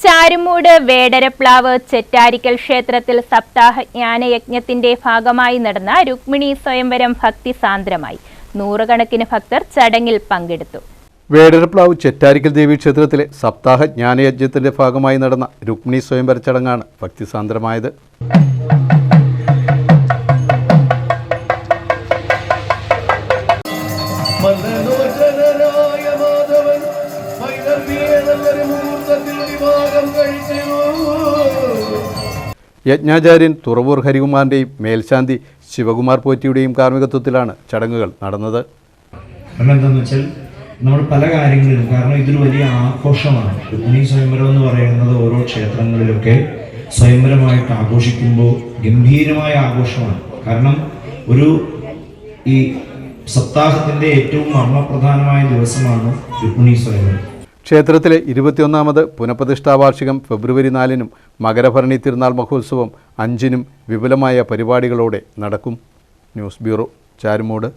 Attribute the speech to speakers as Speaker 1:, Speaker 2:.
Speaker 1: ചാരുമൂട് വേടരപ്ലാവ് ചെറ്റാരിക്കൽ ക്ഷേത്രത്തിൽ സപ്താഹ ജ്ഞാനയജ്ഞത്തിന്റെ ഭാഗമായി നടന്ന രുക്മിണി സ്വയംവരം ഭക്തിസാന്ദ്രമായി. നൂറുകണക്കിന് ഭക്തർ ചടങ്ങിൽ പങ്കെടുത്തു.
Speaker 2: വേടരപ്ലാവ് ചെറ്റാരിക്കൽ ദേവീക്ഷേത്രത്തിലെ സപ്താഹ ജ്ഞാനയജ്ഞത്തിന്റെ ഭാഗമായി നടന്ന രുക്മിണി സ്വയംവര ചടങ്ങാണ് ഭക്തിസാന്ദ്രമായത്. യജ്ഞാചാര്യൻ തുറവൂർ ഹരികുമാറിൻ്റെയും മേൽശാന്തി ശിവകുമാർ പോറ്റിയുടെയും കാർമ്മികത്വത്തിലാണ് ചടങ്ങുകൾ നടന്നത്.
Speaker 3: എന്താണെന്ന് വെച്ചാൽ നമ്മൾ പല കാര്യങ്ങളിലും, കാരണം ഇതൊരു വലിയ ആഘോഷമാണ്. രുക്മിണി സ്വയംവരം എന്ന് പറയുന്നത് ഓരോ ക്ഷേത്രങ്ങളിലൊക്കെ സ്വയംവരമായിട്ട് ആഘോഷിക്കുമ്പോൾ ഗംഭീരമായ ആഘോഷമാണ്. കാരണം ഈ സപ്താഹത്തിൻ്റെ ഏറ്റവും മർമ്മപ്രധാനമായ ദിവസമാണ് രുക്മിണി സ്വയംവരം.
Speaker 2: ക്ഷേത്രത്തിലെ 21ാമത് പുനഃപ്രതിഷ്ഠാ വാർഷികം ഫെബ്രുവരി 4-നും മകരഭരണി തിരുനാൾ മഹോത്സവം 5-നും വിപുലമായ പരിപാടികളോടെ നടക്കും. News bureau, Charummood.